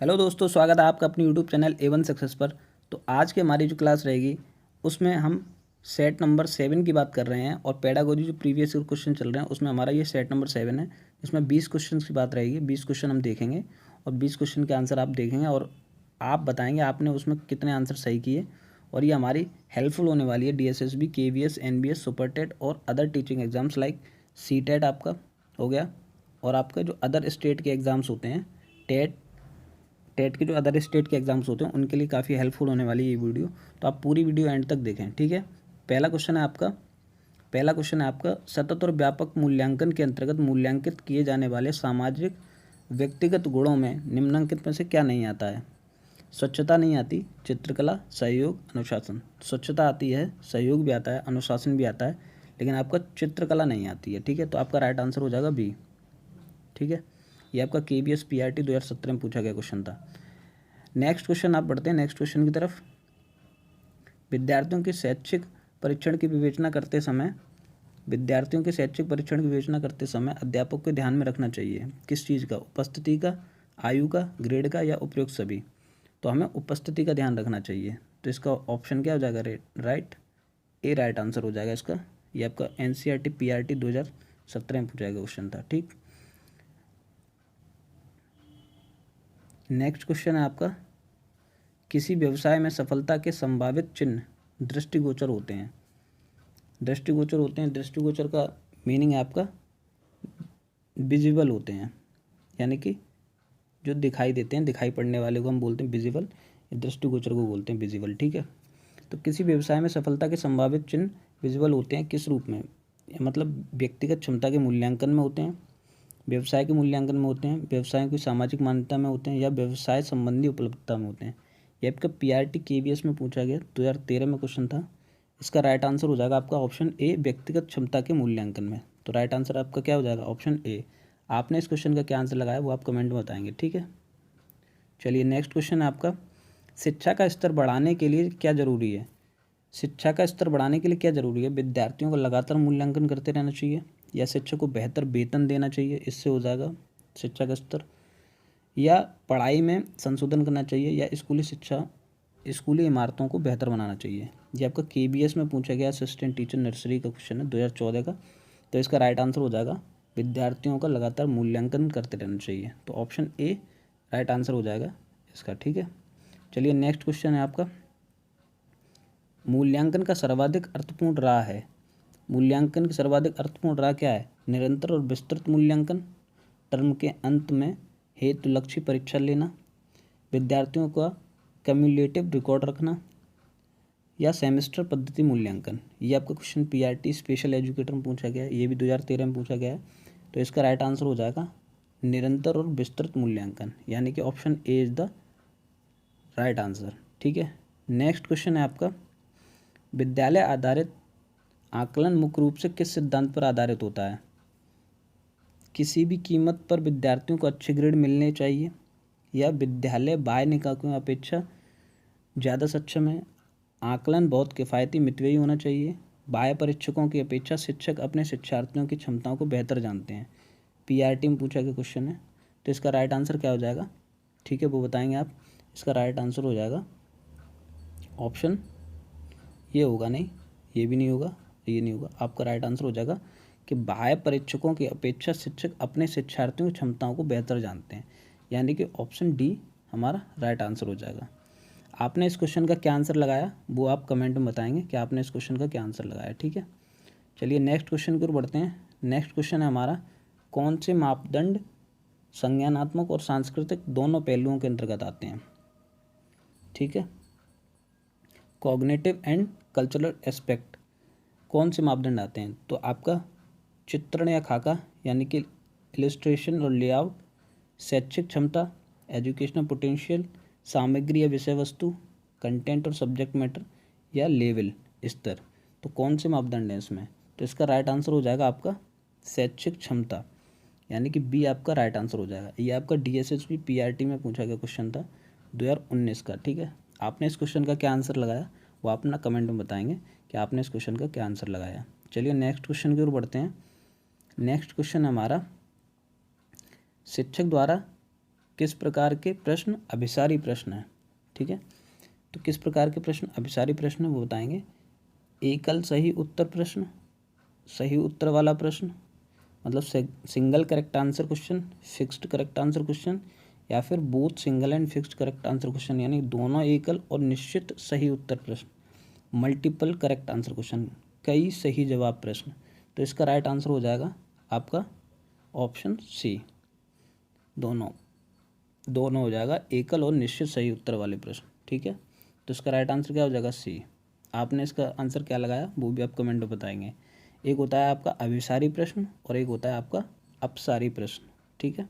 Hello दोस्तों, स्वागत है आपका अपनी यूट्यूब चैनल A1 सक्सेस पर। तो आज की हमारी जो क्लास रहेगी उसमें हम सेट नंबर 7 की बात कर रहे हैं और पेडागोजी जो प्रीवियस ईयर क्वेश्चन चल रहे हैं उसमें हमारा ये सेट नंबर 7 है। इसमें 20 क्वेश्चन की बात रहेगी। 20 क्वेश्चन हम देखेंगे और 20 क्वेश्चन के आंसर आप देखेंगे और आप बताएंगे आपने उसमें कितने आंसर सही किए। और ये हमारी हेल्पफुल होने वाली है DSSB, KVS, NBS, super TET और other teaching exams like CTET आपका हो गया और आपका जो अदर स्टेट के एग्ज़ाम्स होते हैं, टेट टेट के जो अदर स्टेट के एग्जाम्स होते हैं उनके लिए काफ़ी हेल्पफुल होने वाली है ये वीडियो। तो आप पूरी वीडियो एंड तक देखें, ठीक है। पहला क्वेश्चन है आपका सतत और व्यापक मूल्यांकन के अंतर्गत मूल्यांकित किए जाने वाले सामाजिक व्यक्तिगत गुणों में निम्नलिखित में से क्या नहीं आता है। स्वच्छता नहीं आती, चित्रकला, सहयोग, अनुशासन। स्वच्छता आती है, सहयोग भी आता है, अनुशासन भी आता है, लेकिन आपका चित्रकला नहीं आती है, ठीक है। तो आपका राइट आंसर हो जाएगा बी, ठीक है। ये आपका KVS PRT 2017 में पूछा गया क्वेश्चन था। नेक्स्ट क्वेश्चन आप बढ़ते हैं नेक्स्ट क्वेश्चन की तरफ। विद्यार्थियों के शैक्षिक परीक्षण की विवेचना करते समय अध्यापक को ध्यान में रखना चाहिए किस चीज़ का? उपस्थिति का, आयु का, ग्रेड का या उपयुक्त सभी? तो हमें उपस्थिति का ध्यान रखना चाहिए। तो इसका ऑप्शन क्या हो जाएगा? राइट, ए राइट आंसर हो जाएगा इसका। ये आपका NCERT PRT 2017 में पूछा गया क्वेश्चन था, ठीक। नेक्स्ट क्वेश्चन है आपका किसी व्यवसाय में सफलता के संभावित चिन्ह दृष्टिगोचर होते हैं। दृष्टिगोचर का मीनिंग है आपका विजिबल होते हैं, यानी कि जो दिखाई देते हैं, दिखाई पड़ने वाले को हम बोलते हैं विजिबल, दृष्टिगोचर को बोलते हैं विजिबल, ठीक है। तो किसी व्यवसाय में सफलता के संभावित चिन्ह विजिबल होते हैं किस रूप में? मतलब व्यक्तिगत क्षमता के मूल्यांकन में होते हैं, व्यवसाय के मूल्यांकन में होते हैं, व्यवसाय की सामाजिक मान्यता में होते हैं या व्यवसाय संबंधी उपलब्धता में होते हैं। ये आपका PRT KVS में पूछा गया 2013 में क्वेश्चन था। इसका राइट आंसर हो जाएगा आपका ऑप्शन ए, व्यक्तिगत क्षमता के मूल्यांकन में। तो राइट आंसर आपका क्या हो जाएगा? Option A. आपने इस क्वेश्चन का क्या आंसर लगाया वो आप कमेंट में बताएंगे, ठीक है। चलिए नेक्स्ट क्वेश्चन है आपका शिक्षा का स्तर बढ़ाने के लिए क्या जरूरी है? शिक्षा का स्तर बढ़ाने के लिए क्या जरूरी है? विद्यार्थियों का लगातार मूल्यांकन करते रहना चाहिए या शिक्षक को बेहतर वेतन देना चाहिए, इससे हो जाएगा शिक्षा का स्तर, या पढ़ाई में संशोधन करना चाहिए, या स्कूली इमारतों को बेहतर बनाना चाहिए। ये आपका KBS में पूछा गया असिस्टेंट टीचर नर्सरी का क्वेश्चन है 2014 का। तो इसका राइट आंसर हो जाएगा विद्यार्थियों का लगातार मूल्यांकन करते रहना चाहिए। तो ऑप्शन ए राइट आंसर हो जाएगा इसका, ठीक है। चलिए नेक्स्ट क्वेश्चन है आपका मूल्यांकन का सर्वाधिक अर्थपूर्ण राह है। मूल्यांकन की सर्वाधिक अर्थपूर्ण राह क्या है? निरंतर और विस्तृत मूल्यांकन, टर्म के अंत में हेतु लक्ष्य परीक्षा लेना, विद्यार्थियों का कम्युलेटिव रिकॉर्ड रखना, या सेमेस्टर पद्धति मूल्यांकन। ये आपका क्वेश्चन PRT स्पेशल एजुकेटर में पूछा गया है, ये भी 2013 में पूछा गया है। तो इसका राइट आंसर हो जाएगा निरंतर और विस्तृत मूल्यांकन, यानी कि option A is the right answer, ठीक है। नेक्स्ट क्वेश्चन है आपका विद्यालय आधारित आकलन मुख्य रूप से किस सिद्धांत पर आधारित होता है? किसी भी कीमत पर विद्यार्थियों को अच्छे ग्रेड मिलने चाहिए, या विद्यालय बाह्य निकायों की अपेक्षा ज़्यादा सक्षम है, आकलन बहुत किफ़ायती मितव्ययी होना चाहिए, बाह्य परीक्षकों की अपेक्षा शिक्षक अपने शिक्षार्थियों की क्षमताओं को बेहतर जानते हैं। PRT में पूछा गया क्वेश्चन है। तो इसका राइट आंसर क्या हो जाएगा? ठीक है, वो बताएंगे आप। इसका राइट आंसर हो जाएगा ऑप्शन ये होगा, नहीं ये भी नहीं होगा, ये नहीं होगा। आपका राइट आंसर हो जाएगा कि बाह्य परीक्षकों की अपेक्षा शिक्षक अपने शिक्षार्थियों की क्षमताओं को बेहतर जानते हैं, यानी कि ऑप्शन डी हमारा राइट आंसर हो जाएगा। आपने इस क्वेश्चन का क्या आंसर लगाया वो आप कमेंट में बताएंगे कि आपने इस क्वेश्चन का क्या आंसर लगाया, ठीक है। चलिए नेक्स्ट क्वेश्चन की ओर बढ़ते हैं। नेक्स्ट क्वेश्चन है हमारा कौन से मापदंड संज्ञानात्मक और सांस्कृतिक दोनों पहलुओं के अंतर्गत आते हैं? ठीक है, कॉग्निटिव एंड कल्चरल एस्पेक्ट कौन से मापदंड आते हैं? तो आपका चित्रण या खाका, यानी कि इलस्ट्रेशन और लेआउट, शैक्षिक क्षमता, एजुकेशनल पोटेंशियल, सामग्री या विषय वस्तु, कंटेंट और सब्जेक्ट मैटर, या लेवल स्तर। तो कौन से मापदंड हैं इसमें? तो इसका राइट आंसर हो जाएगा आपका शैक्षिक क्षमता, यानी कि बी आपका राइट आंसर हो जाएगा। ये आपका DSSB PRT में पूछा गया क्वेश्चन था 2019 का, ठीक है। आपने इस क्वेश्चन का क्या आंसर लगाया वो आप अपना कमेंट में बताएंगे कि आपने इस क्वेश्चन का क्या आंसर लगाया। चलिए नेक्स्ट क्वेश्चन की ओर बढ़ते हैं। नेक्स्ट क्वेश्चन हमारा शिक्षक द्वारा किस प्रकार के प्रश्न अभिसारी प्रश्न है। ठीक है, तो किस प्रकार के प्रश्न अभिसारी प्रश्न वो बताएंगे। एकल सही उत्तर प्रश्न, सही उत्तर वाला प्रश्न मतलब single correct answer question, fixed correct answer question, या फिर both single and fixed correct answer question, यानी दोनों एकल और निश्चित सही उत्तर प्रश्न, मल्टीपल करेक्ट आंसर क्वेश्चन, कई सही जवाब प्रश्न। तो इसका राइट आंसर हो जाएगा आपका ऑप्शन सी, दोनों हो जाएगा, एकल और निश्चित सही उत्तर वाले प्रश्न। ठीक है, तो इसका राइट आंसर क्या हो जाएगा सी। आपने इसका आंसर क्या लगाया वो भी आप कमेंट में बताएंगे। एक होता है आपका अभिसारी प्रश्न और एक होता है आपका अपसारी प्रश्न। ठीक है,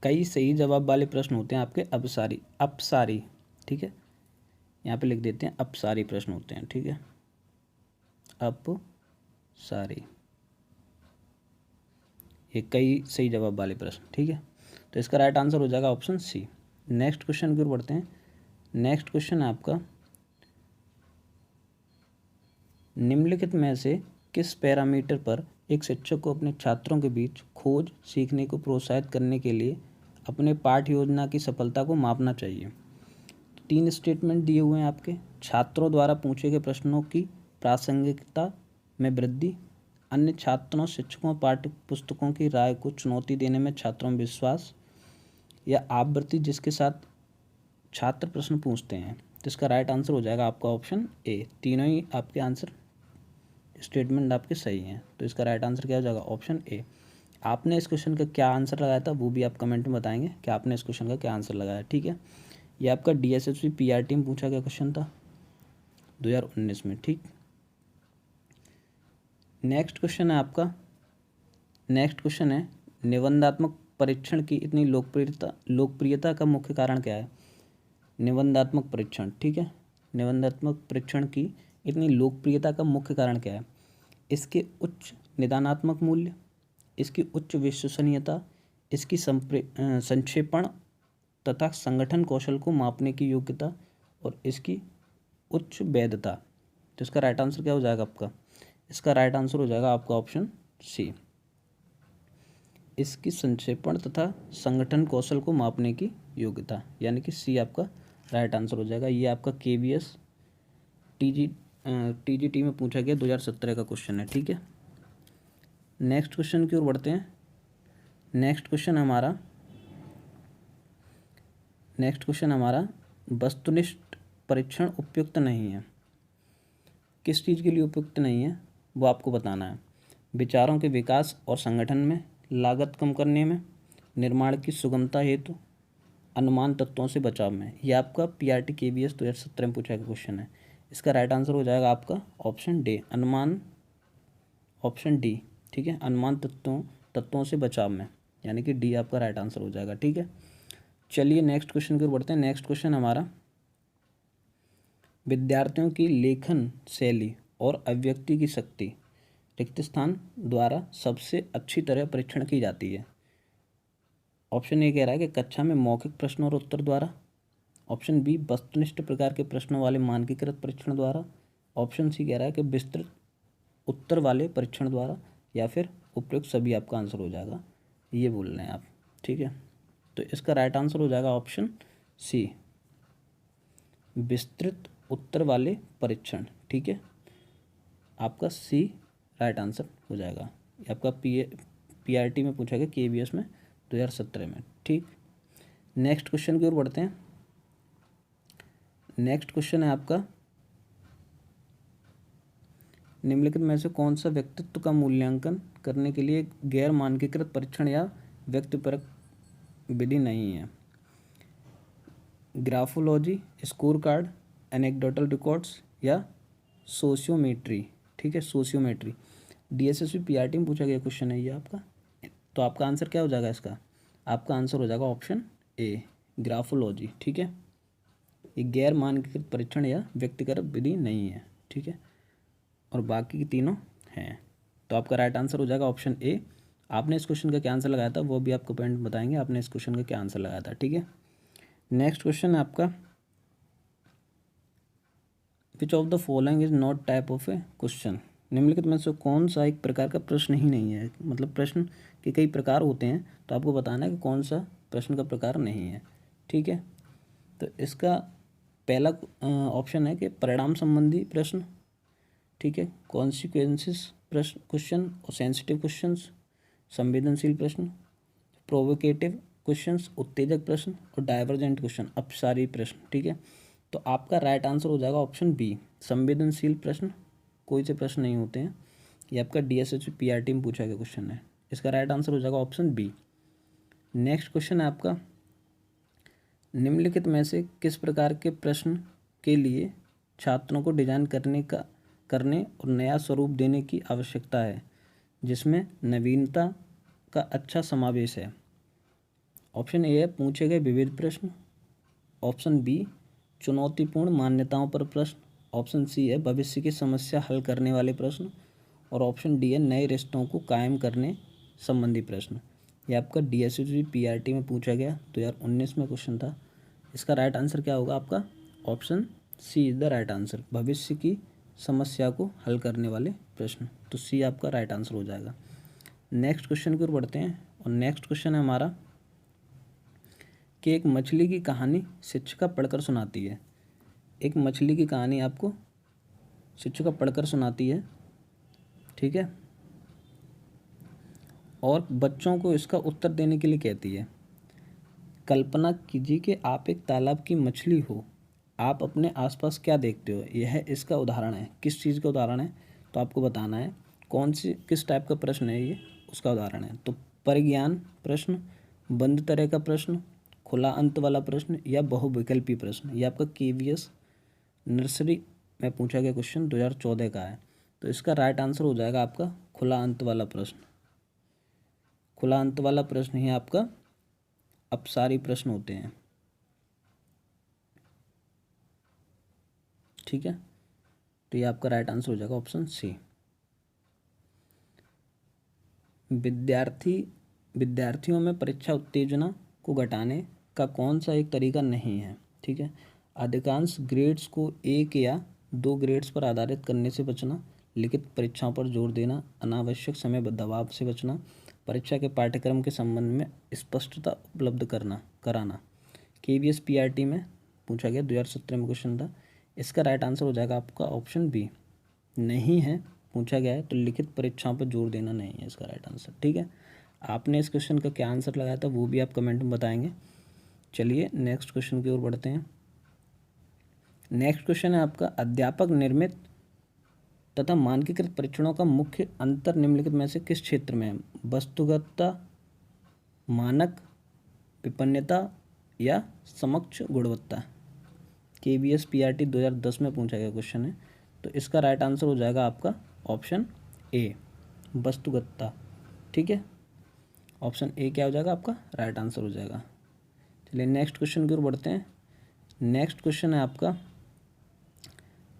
कई सही जवाब वाले प्रश्न होते हैं आपके अपसारी। ठीक है, यहाँ पे लिख देते हैं अपसारी प्रश्न होते हैं। ठीक है, अपसारी, ये कई सही जवाब वाले प्रश्न। ठीक है, तो इसका राइट आंसर हो जाएगा ऑप्शन सी। नेक्स्ट क्वेश्चन की ओर बढ़ते हैं। नेक्स्ट क्वेश्चन है आपका, निम्नलिखित में से किस पैरामीटर पर एक शिक्षक को अपने छात्रों के बीच खोज सीखने को प्रोत्साहित करने के लिए अपने पाठ योजना की सफलता को मापना चाहिए। 3 स्टेटमेंट दिए हुए हैं आपके। छात्रों द्वारा पूछे गए प्रश्नों की प्रासंगिकता में वृद्धि, अन्य छात्रों शिक्षकों पाठ्य पुस्तकों की राय को चुनौती देने में छात्रों में विश्वास, या आवृत्ति जिसके साथ छात्र प्रश्न पूछते हैं। तो इसका राइट आंसर हो जाएगा आपका ऑप्शन ए। तीनों ही आपके आंसर स्टेटमेंट आपके सही हैं, तो इसका राइट आंसर क्या हो जाएगा ऑप्शन ए। आपने इस क्वेश्चन का क्या आंसर लगाया था वो भी आप कमेंट में बताएंगे कि आपने इस क्वेश्चन का क्या आंसर लगाया। ठीक है, ये आपका DSSP PRT में पूछा गया क्वेश्चन था 2019 में। ठीक, नेक्स्ट क्वेश्चन है आपका, नेक्स्ट क्वेश्चन है निबंधात्मक परीक्षण की इतनी लोकप्रियता का मुख्य कारण क्या है। निबंधात्मक परीक्षण, ठीक है, निबंधात्मक परीक्षण की इतनी लोकप्रियता का मुख्य कारण क्या है। इसके उच्च निदानात्मक मूल्य, इसकी उच्च विश्वसनीयता, इसकी संक्षेपण तथा संगठन कौशल को मापने की योग्यता, और इसकी उच्च वैधता। तो इसका राइट आंसर क्या हो जाएगा आपका, इसका राइट आंसर हो जाएगा आपका ऑप्शन सी, इसकी संक्षेपण तथा संगठन कौशल को मापने की योग्यता, यानी कि सी आपका राइट आंसर हो जाएगा। ये आपका KVS TGT में पूछा गया 2017 का क्वेश्चन है। ठीक है, नेक्स्ट क्वेश्चन की ओर बढ़ते हैं। नेक्स्ट क्वेश्चन हमारा वस्तुनिष्ठ परीक्षण उपयुक्त नहीं है। किस चीज़ के लिए उपयुक्त नहीं है वो आपको बताना है। विचारों के विकास और संगठन में, लागत कम करने में, निर्माण की सुगमता हेतु, अनुमान तत्वों से बचाव में। यह आपका PRT KVS 2017 में पूछा गया क्वेश्चन है। इसका राइट आंसर हो जाएगा आपका ऑप्शन डी, अनुमान, ऑप्शन डी। ठीक है, अनुमान तत्वों से बचाव में, यानी कि डी आपका राइट आंसर हो जाएगा। ठीक है, चलिए नेक्स्ट क्वेश्चन की ओर बढ़ते हैं। नेक्स्ट क्वेश्चन हमारा, विद्यार्थियों की लेखन शैली और अभिव्यक्ति की शक्ति रिक्त स्थान द्वारा सबसे अच्छी तरह परीक्षण की जाती है। ऑप्शन ए कह रहा है कि कक्षा में मौखिक प्रश्न और उत्तर द्वारा, ऑप्शन बी वस्तुनिष्ठ प्रकार के प्रश्नों वाले मानकीकृत परीक्षण द्वारा, ऑप्शन सी कह रहा है कि विस्तृत उत्तर वाले परीक्षण द्वारा, या फिर उपयुक्त सभी आपका आंसर हो जाएगा, ये बोल रहे हैं आप। ठीक है, तो इसका राइट आंसर हो जाएगा ऑप्शन सी, विस्तृत उत्तर वाले परीक्षण। ठीक है, आपका सी राइट आंसर हो जाएगा। आपका PRT में पूछा गया KVS में 2017 में। ठीक, नेक्स्ट क्वेश्चन की ओर बढ़ते हैं। नेक्स्ट क्वेश्चन है आपका, निम्नलिखित में से कौन सा व्यक्तित्व का मूल्यांकन करने के लिए गैर मानकीकृत परीक्षण या व्यक्तिपरक विधि नहीं है। Graphology, score card, anecdotal records या सोशियोमेट्री। ठीक है, सोशियोमेट्री DSSP PRT में पूछा गया क्वेश्चन है ये आपका। तो आपका आंसर क्या हो जाएगा इसका, आपका आंसर हो जाएगा ऑप्शन ए, ग्राफोलॉजी। ठीक है, ये गैर मानकीकृत परीक्षण या व्यक्तिगत विधि नहीं है। ठीक है, और बाकी की तीनों हैं। तो आपका राइट आंसर हो जाएगा ऑप्शन ए। आपने इस क्वेश्चन का क्या आंसर लगाया था वो भी आपको कमेंट में बताएंगे आपने इस क्वेश्चन का क्या आंसर लगाया था। ठीक है, नेक्स्ट क्वेश्चन है आपका, which of the following is not type of A question. निम्नलिखित में से कौन सा एक प्रकार का प्रश्न ही नहीं है, मतलब प्रश्न के कई प्रकार होते हैं, तो आपको बताना है कि कौन सा प्रश्न का प्रकार नहीं है। ठीक है, तो इसका पहला ऑप्शन है कि परिणाम संबंधी प्रश्न, ठीक है, कॉन्सिक्वेंसेस प्रश्न क्वेश्चन और सेंसिटिव क्वेश्चंस, संवेदनशील प्रश्न, प्रोवोकेटिव क्वेश्चंस उत्तेजक प्रश्न और डाइवर्जेंट क्वेश्चन अपसारी प्रश्न। ठीक है, तो आपका राइट आंसर हो जाएगा ऑप्शन बी, संवेदनशील प्रश्न कोई से प्रश्न नहीं होते हैं। ये आपका DSSP PRT में पूछा गया क्वेश्चन है। इसका राइट आंसर हो जाएगा ऑप्शन बी। नेक्स्ट क्वेश्चन है आपका, निम्नलिखित में से किस प्रकार के प्रश्न के लिए छात्रों को डिजाइन करने और नया स्वरूप देने की आवश्यकता है, जिसमें नवीनता का अच्छा समावेश है। ऑप्शन ए है पूछे गए विविध प्रश्न, ऑप्शन बी चुनौतीपूर्ण मान्यताओं पर प्रश्न, ऑप्शन सी है भविष्य की समस्या हल करने वाले प्रश्न और ऑप्शन डी है नए रिश्तों को कायम करने संबंधी प्रश्न। ये आपका DSSP PRT में पूछा गया 2019 में क्वेश्चन था। इसका राइट आंसर क्या होगा आपका, option C is the right answer, भविष्य की समस्या को हल करने वाले प्रश्न। तो सी आपका राइट आंसर हो जाएगा। नेक्स्ट क्वेश्चन की ओर बढ़ते हैं और नेक्स्ट क्वेश्चन है हमारा कि एक मछली की कहानी शिक्षिका पढ़कर सुनाती है। एक मछली की कहानी आपको शिक्षिका पढ़कर सुनाती है, ठीक है, और बच्चों को इसका उत्तर देने के लिए कहती है। कल्पना कीजिए कि आप एक तालाब की मछली हो, आप अपने आसपास क्या देखते हो। यह इसका उदाहरण है। किस चीज़ का उदाहरण है, तो आपको बताना है किस टाइप का प्रश्न है ये, उसका उदाहरण है। तो परिज्ञान प्रश्न, बंद तरह का प्रश्न, खुला अंत वाला प्रश्न या बहुविकल्पी प्रश्न। ये आपका KVS नर्सरी में पूछा गया क्वेश्चन 2014 का है। तो इसका राइट आंसर हो जाएगा आपका खुला अंत वाला प्रश्न। खुला अंत वाला प्रश्न ही आपका अपसारी प्रश्न होते हैं, ठीक है। तो ये आपका राइट आंसर हो जाएगा ऑप्शन सी। विद्यार्थियों में परीक्षा उत्तेजना को घटाने का कौन सा एक तरीका नहीं है, ठीक है। अधिकांश ग्रेड्स को 1 या 2 ग्रेड्स पर आधारित करने से बचना, लिखित परीक्षाओं पर जोर देना, अनावश्यक समय दबाव से बचना, परीक्षा के पाठ्यक्रम के संबंध में स्पष्टता उपलब्ध कराना। KVS PRT में पूछा गया 2017 में क्वेश्चन था। इसका राइट आंसर हो जाएगा आपका ऑप्शन बी, नहीं है पूछा गया है तो लिखित परीक्षाओं पर जोर देना नहीं है इसका राइट आंसर, ठीक है। आपने इस क्वेश्चन का क्या आंसर लगाया था वो भी आप कमेंट में बताएंगे। चलिए नेक्स्ट क्वेश्चन की ओर बढ़ते हैं। नेक्स्ट क्वेश्चन है आपका, अध्यापक निर्मित तथा मानकीकृत परीक्षणों का मुख्य अंतर निम्नलिखित में से किस क्षेत्र में है। वस्तुगतता, मानक, विपन्नता या समक्ष गुणवत्ता। KVS PRT 2010 में पूछा गया क्वेश्चन है। तो इसका राइट आंसर हो जाएगा आपका ऑप्शन ए, वस्तुगतता, ठीक है। ऑप्शन ए क्या हो जाएगा आपका राइट आंसर हो जाएगा। चलिए नेक्स्ट क्वेश्चन की ओर बढ़ते हैं। नेक्स्ट क्वेश्चन है आपका,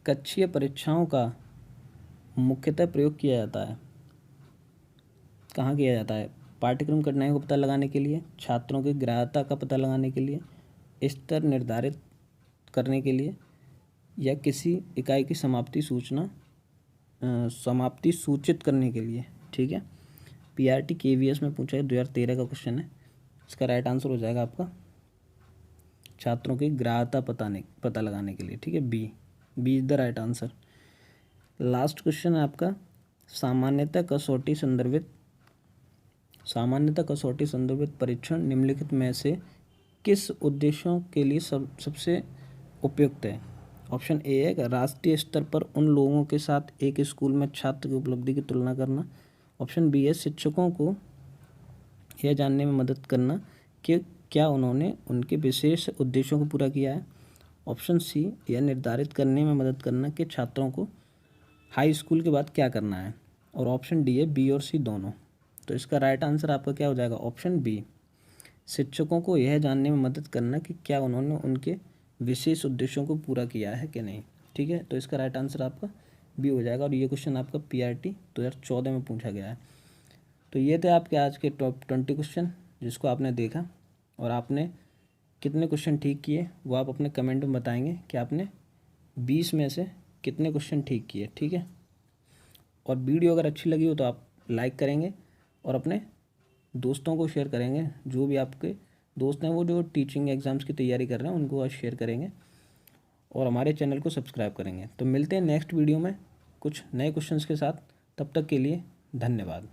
कक्षीय परीक्षाओं का मुख्यतः प्रयोग किया जाता है, कहाँ किया जाता है। पाठ्यक्रम कठिनाइयों का पता लगाने के लिए, छात्रों की ग्राह्यता का पता लगाने के लिए, स्तर निर्धारित करने के लिए या किसी इकाई की समाप्ति सूचित करने के लिए, ठीक है। PRT KVS में पूछा है 2013 का क्वेश्चन है। इसका राइट आंसर हो जाएगा आपका छात्रों की ग्राह्यता पता लगाने के लिए, ठीक है। B is the right answer. Last question है आपका, सामान्यतः कसौटी संदर्भित परीक्षण निम्नलिखित में से किस उद्देश्यों के लिए सबसे उपयुक्त है। ऑप्शन ए है राष्ट्रीय स्तर पर उन लोगों के साथ एक स्कूल में छात्र की उपलब्धि की तुलना करना। ऑप्शन बी है शिक्षकों को यह जानने में मदद करना कि क्या उन्होंने उनके विशेष उद्देश्यों को पूरा किया है। ऑप्शन सी यह निर्धारित करने में मदद करना कि छात्रों को हाई स्कूल के बाद क्या करना है। और ऑप्शन डी है बी और सी दोनों। तो इसका राइट आंसर आपका क्या हो जाएगा, ऑप्शन बी, शिक्षकों को यह जानने में मदद करना कि क्या उन्होंने उनके विशेष उद्देश्यों को पूरा किया है कि नहीं, ठीक है। तो इसका राइट आंसर आपका बी हो जाएगा। और ये क्वेश्चन आपका PRT 2014 में पूछा गया है। तो ये थे आपके आज के टॉप 20 क्वेश्चन जिसको आपने देखा, और आपने कितने क्वेश्चन ठीक किए वो आप अपने कमेंट में बताएंगे कि आपने 20 में से कितने क्वेश्चन ठीक किए, ठीक है। और वीडियो अगर अच्छी लगी हो तो आप लाइक करेंगे और अपने दोस्तों को शेयर करेंगे, जो भी आपके दोस्त हैं वो जो टीचिंग एग्ज़ाम्स की तैयारी कर रहे हैं उनको आज शेयर करेंगे और हमारे चैनल को सब्सक्राइब करेंगे। तो मिलते हैं नेक्स्ट वीडियो में कुछ नए क्वेश्चंस के साथ। तब तक के लिए धन्यवाद।